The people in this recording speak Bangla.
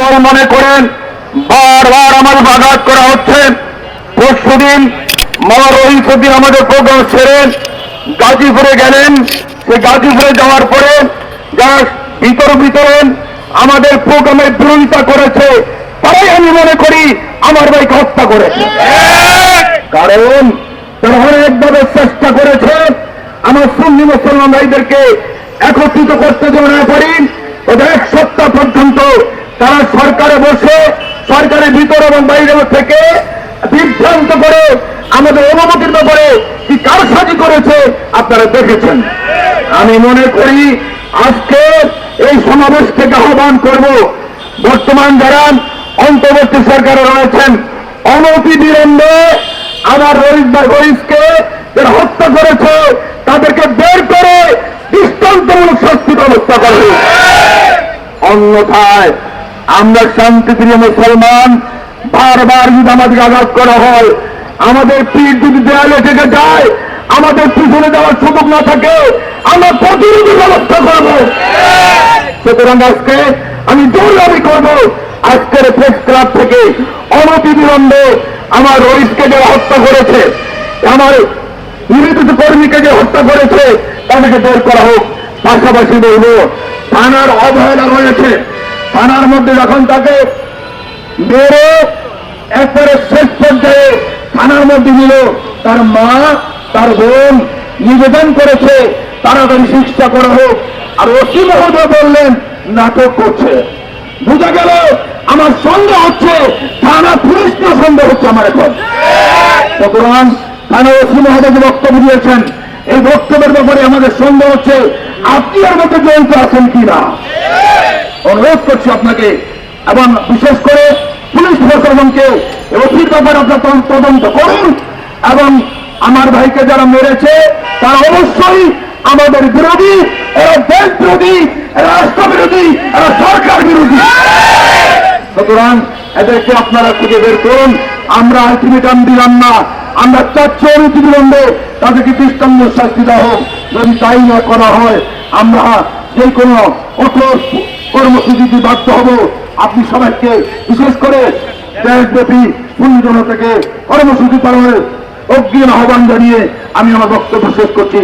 আপনারা মনে করেন বারবার আমাদের আঘাত করা হচ্ছে। পরশুদিন মাওলানা রহিমউদ্দিন আমাদের প্রোগ্রাম ছেড়ে গাজীপুরে গেলেন। সেই গাজীপুরে যাওয়ার পরে যারা বিতরণ আমাদের প্রোগ্রামের বিরোধিতা করেছে তারাই আমি মনে করি আমার ভাইকে হত্যা করেছে। কারণ তারা অনেকভাবে চেষ্টা করেছে আমার সুন্নি মুসলমান ভাইদেরকে একত্রিত করতে যদি না পারি তবে এক সপ্তাহ পর্যন্ত তারা সরকারে বসে সরকারের ভিতর এবং বাইরে থেকে বিভ্রান্ত করে আমাদের অনুমতির ব্যাপারে কি কারসাজি করেছে আপনারা দেখেছেন। আমি মনে করি আজকে এই সমাবেশ থেকে আহ্বান করব বর্তমান যারা অন্তর্বর্তী সরকারে রয়েছেন অনতিবিলম্বে আমার রইসকে যারা হত্যা করেছে তাদেরকে বের করে দৃষ্টান্তমূলক শাস্তি ব্যবস্থা করবে। অন্যথায় আমরা শান্তিপ্রিয় মুসলমান বারবার যদি আমাদেরকে আঘাত করা হয়, আমাদের পিঠ যদি দেয়ালে থেকে যায়, আমাদের পিছনে যাওয়ার সুযোগ না থাকে, আমরা প্রতিরোধী ব্যবস্থা করব। সুতরাং আজকে আমি জোরাদাবি করব আজকের প্রেস ক্লাব থেকে অনতিবিলম্বে আমার রইসকে যারা হত্যা করেছে, আমার নিবেদিত কর্মীকে যে হত্যা করেছে তাদেরকে বের করা হোক। পাশাপাশি বলব থানার অবহেলা রয়েছে। থানার মধ্যে যখন তাকে মেরে একবারে শেষ পর্যায়ে থানার মধ্যে নিল, তার মা তার বোন নিবেদন করেছে তাড়াতাড়ি শিক্ষা করা হোক। আর ওসি মহোদয় বললেন নাটক করছে। বুঝা গেল আমার সন্দেহ হচ্ছে থানা পুলিশ না সন্দেহ হচ্ছে আমার এখন। সুতরাং থানা ওসি মহোদয় যে বক্তব্য দিয়েছেন এই বক্তব্যের ব্যাপারে আমাদের সন্দেহ হচ্ছে আপনি এর মধ্যে জড়িত আছেন কিনা। অনুরোধ করছি আপনাকে এবং বিশেষ করে পুলিশ প্রশাসনকে ওসির ব্যাপারে আপনার তদন্ত করুন এবং আমার ভাইকে যারা মেরেছে তারা অবশ্যই আমাদের বিরোধী, এরা দেশ বিরোধী, এরা রাষ্ট্র বিরোধী, এরা সরকার বিরোধী। সুতরাং এদেরকে আপনারা খুঁজে বের করুন। আমরা আলটিমেটাম দিলাম না, আমরা চাচ্ছি অনতিবিলম্বে তাদেরকে দৃষ্টান্ত শাস্তি দেওয়া হোক। যদি তাই না করা হয় আমরা যে কোনো কঠোর কর্মসূচিতে বাধ্য হব। আপনি সবাইকে বিশেষ করে দেশব্যাপী সুন্নি জনতাকে কর্মসূচি পালনের অগ্রিম আহ্বান জানিয়ে আমি আমার বক্তব্য শেষ করছি।